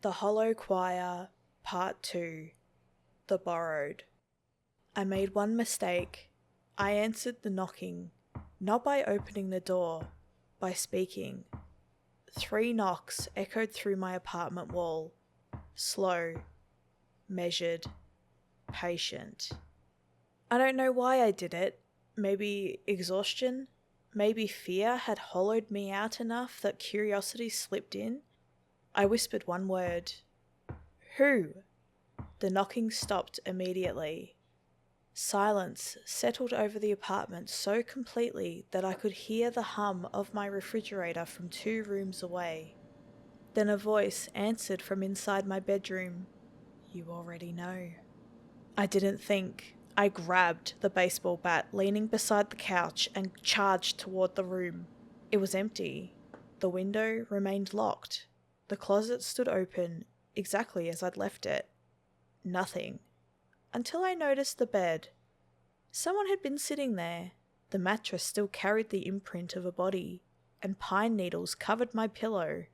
The Hollow Choir, Part 2. The Borrowed. I made one mistake. I answered the knocking, not by opening the door, by speaking. 3 knocks echoed through my apartment wall. Slow, measured, patient. I don't know why I did it. Maybe exhaustion? Maybe fear had hollowed me out enough that curiosity slipped in? I whispered one word. Who? The knocking stopped immediately. Silence settled over the apartment so completely that I could hear the hum of my refrigerator from 2 rooms away. Then a voice answered from inside my bedroom. You already know. I didn't think. I grabbed the baseball bat leaning beside the couch and charged toward the room. It was empty. The window remained locked. The closet stood open, exactly as I'd left it. Nothing. Until I noticed the bed. Someone had been sitting there. The mattress still carried the imprint of a body, and pine needles covered my pillow.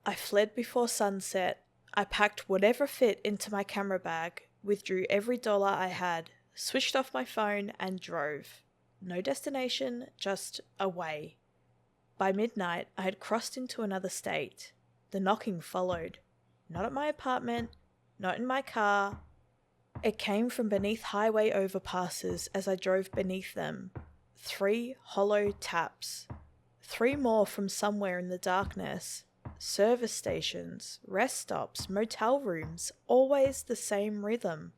I fled before sunset. I packed whatever fit into my camera bag, withdrew every dollar I had, switched off my phone, and drove. No destination, just away. By midnight, I had crossed into another state. The knocking followed. Not at my apartment, not in my car. It came from beneath highway overpasses as I drove beneath them. 3 hollow taps. 3 more from somewhere in the darkness. Service stations, rest stops, motel rooms, always the same rhythm.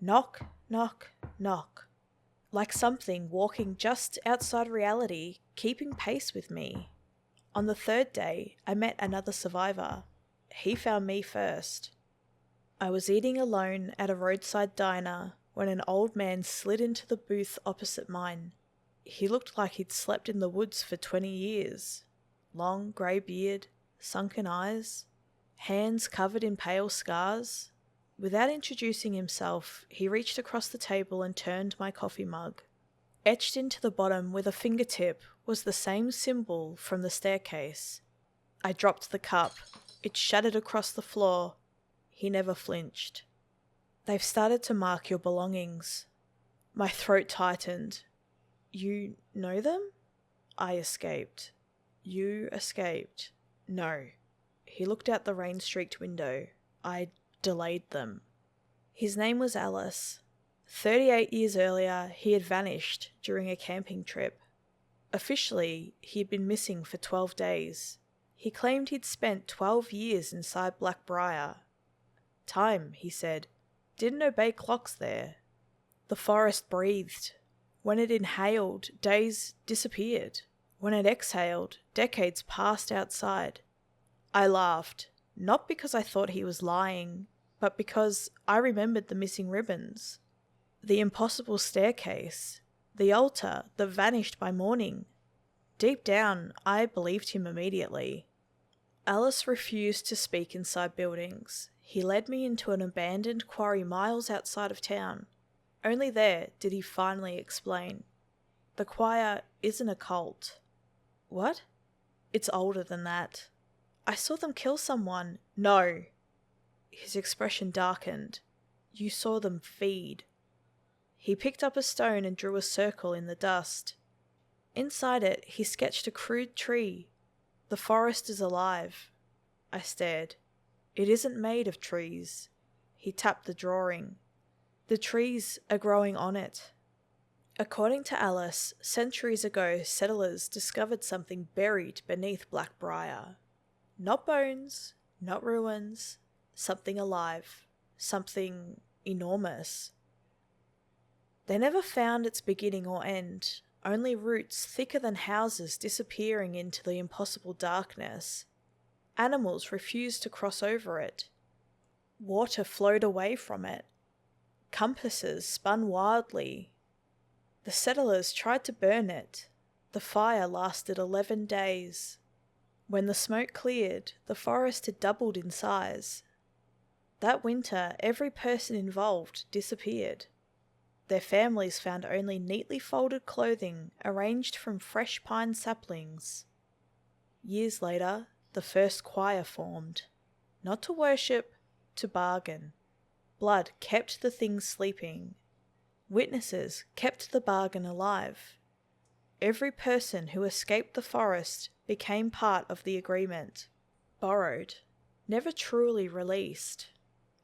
Knock, knock, knock. Like something walking just outside reality, keeping pace with me. On the 3rd day, I met another survivor. He found me first. I was eating alone at a roadside diner when an old man slid into the booth opposite mine. He looked like he'd slept in the woods for 20 years. Long grey beard, sunken eyes, hands covered in pale scars. Without introducing himself, he reached across the table and turned my coffee mug. Etched into the bottom with a fingertip was the same symbol from the staircase. I dropped the cup. It shattered across the floor. He never flinched. They've started to mark your belongings. My throat tightened. You know them? I escaped. You escaped. No. He looked out the rain-streaked window. I delayed them. His name was Alice. 38 years earlier, he had vanished during a camping trip. Officially, he had been missing for 12 days. He claimed he'd spent 12 years inside Blackbriar. Time, he said, didn't obey clocks there. The forest breathed. When it inhaled, days disappeared. When it exhaled, decades passed outside. I laughed, not because I thought he was lying, but because I remembered the missing ribbons. The impossible staircase, the altar that vanished by morning. Deep down, I believed him immediately. Alice refused to speak inside buildings. He led me into an abandoned quarry miles outside of town. Only there did he finally explain. The choir isn't a cult. What? It's older than that. I saw them kill someone. No. His expression darkened. You saw them feed. He picked up a stone and drew a circle in the dust. Inside it, he sketched a crude tree. The forest is alive. I stared. It isn't made of trees. He tapped the drawing. The trees are growing on it. According to Alice, centuries ago settlers discovered something buried beneath Blackbriar. Not bones, not ruins, something alive, something enormous. They never found its beginning or end, only roots thicker than houses disappearing into the impossible darkness. Animals refused to cross over it. Water flowed away from it. Compasses spun wildly. The settlers tried to burn it. The fire lasted 11 days. When the smoke cleared, the forest had doubled in size. That winter, every person involved disappeared. Their families found only neatly folded clothing arranged from fresh pine saplings. Years later, the first choir formed. Not to worship, to bargain. Blood kept the things sleeping. Witnesses kept the bargain alive. Every person who escaped the forest became part of the agreement. Borrowed, never truly released.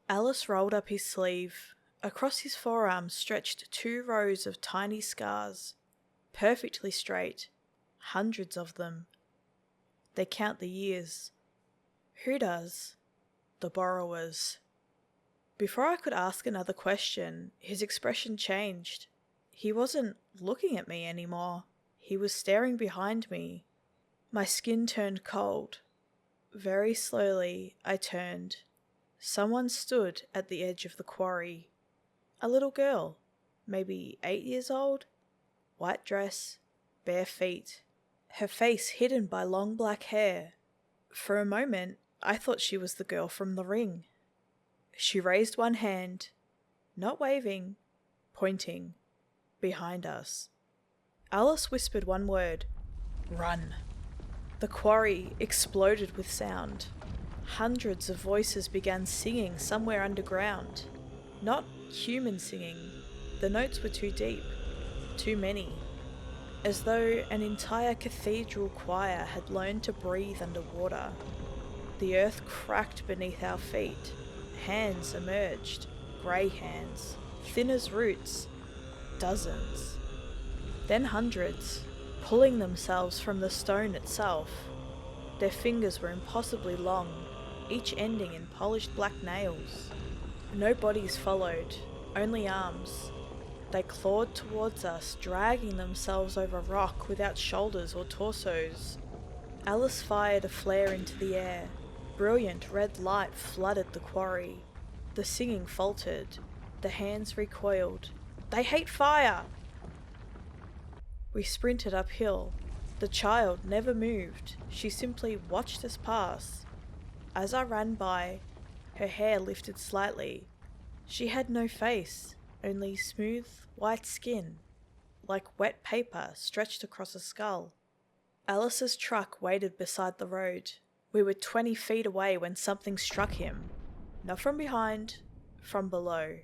Alice rolled up his sleeve. Across his forearm stretched 2 rows of tiny scars, perfectly straight, hundreds of them. They count the years. Who does? The borrowers. Before I could ask another question, his expression changed. He wasn't looking at me anymore. He was staring behind me. My skin turned cold. Very slowly, I turned. Someone stood at the edge of the quarry. A little girl, maybe 8 years old. White dress, bare feet. Her face hidden by long black hair. For a moment, I thought she was the girl from The Ring. She raised one hand, not waving, pointing, behind us. Alice whispered one word, "Run." The quarry exploded with sound. Hundreds of voices began singing somewhere underground. Not human singing. The notes were too deep, too many. As though an entire cathedral choir had learned to breathe underwater. The earth cracked beneath our feet. Hands emerged, grey hands, thin as roots. Dozens. Then hundreds, pulling themselves from the stone itself. Their fingers were impossibly long, each ending in polished black nails. No bodies followed, only arms. They clawed towards us, dragging themselves over rock without shoulders or torsos. Alice fired a flare into the air. Brilliant red light flooded the quarry. The singing faltered. The hands recoiled. "They hate fire!" We sprinted uphill. The child never moved. She simply watched us pass. As I ran by, her hair lifted slightly. She had no face, only smooth, white skin, like wet paper stretched across a skull. Alice's truck waited beside the road. We were 20 feet away when something struck him. Not from behind, from below.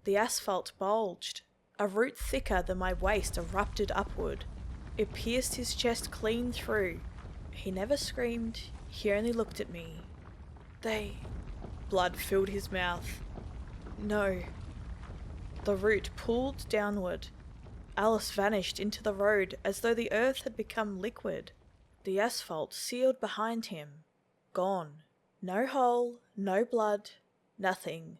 The asphalt bulged. A root thicker than my waist erupted upward. It pierced his chest clean through. He never screamed, he only looked at me. Blood filled his mouth. No. The root pulled downward. Alice vanished into the road as though the earth had become liquid. The asphalt sealed behind him. Gone. No hole, no blood, nothing.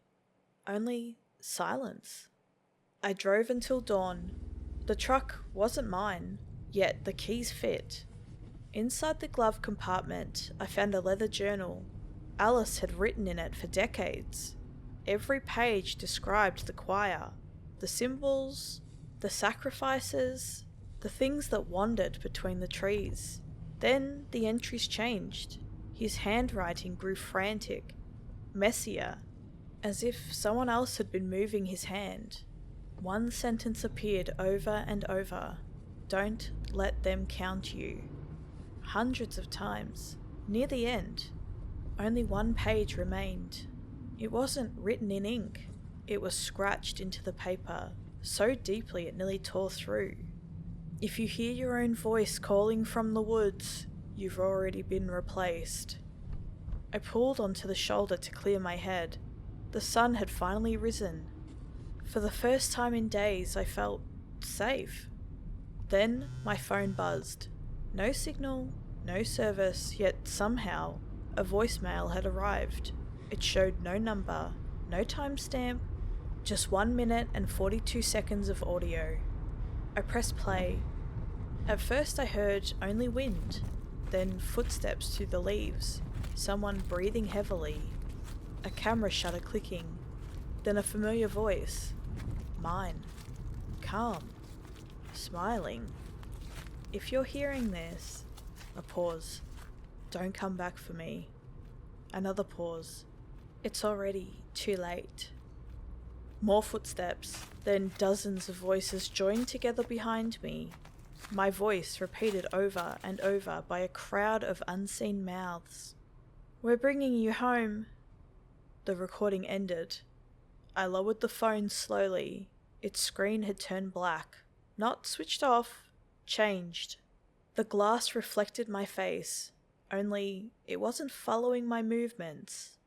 Only silence. I drove until dawn. The truck wasn't mine, yet the keys fit. Inside the glove compartment, I found a leather journal. Alice had written in it for decades. Every page described the choir, the symbols, the sacrifices, the things that wandered between the trees. Then the entries changed. His handwriting grew frantic, messier, as if someone else had been moving his hand. One sentence appeared over and over. Don't let them count you. Hundreds of times. Near the end, only one page remained. It wasn't written in ink. It was scratched into the paper, so deeply it nearly tore through. If you hear your own voice calling from the woods, you've already been replaced. I pulled onto the shoulder to clear my head. The sun had finally risen. For the first time in days, I felt safe. Then my phone buzzed. No signal, no service, yet somehow a voicemail had arrived. It showed no number, no timestamp, just 1 minute and 42 seconds of audio. I pressed play. At first I heard only wind, then footsteps through the leaves, someone breathing heavily, a camera shutter clicking, then a familiar voice. Mine. Calm. Smiling. If you're hearing this... A pause. Don't come back for me. Another pause. It's already too late. More footsteps, then dozens of voices joined together behind me. My voice repeated over and over by a crowd of unseen mouths. We're bringing you home. The recording ended. I lowered the phone slowly. Its screen had turned black. Not switched off, changed. The glass reflected my face, only it wasn't following my movements.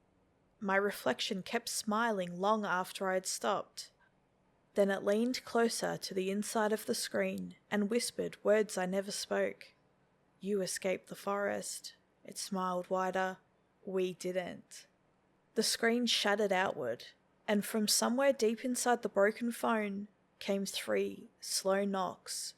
My reflection kept smiling long after I had stopped. Then it leaned closer to the inside of the screen and whispered words I never spoke. You escaped the forest. It smiled wider. We didn't. The screen shattered outward, and from somewhere deep inside the broken phone came 3 slow knocks.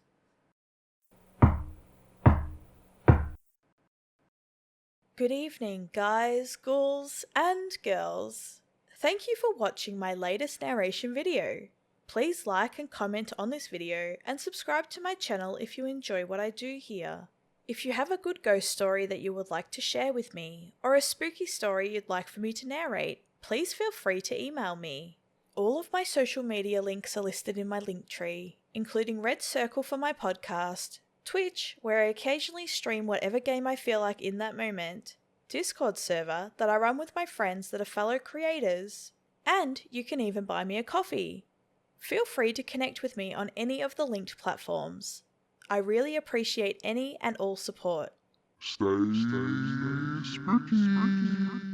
Good evening, guys, ghouls, and girls. Thank you for watching my latest narration video. Please like and comment on this video and subscribe to my channel if you enjoy what I do here. If you have a good ghost story that you would like to share with me, or a spooky story you'd like for me to narrate, please feel free to email me. All of my social media links are listed in my link tree, including Red Circle for my podcast, Twitch, where I occasionally stream whatever game I feel like in that moment, Discord server that I run with my friends that are fellow creators, and you can even buy me a coffee. Feel free to connect with me on any of the linked platforms. I really appreciate any and all support. Stay spooky.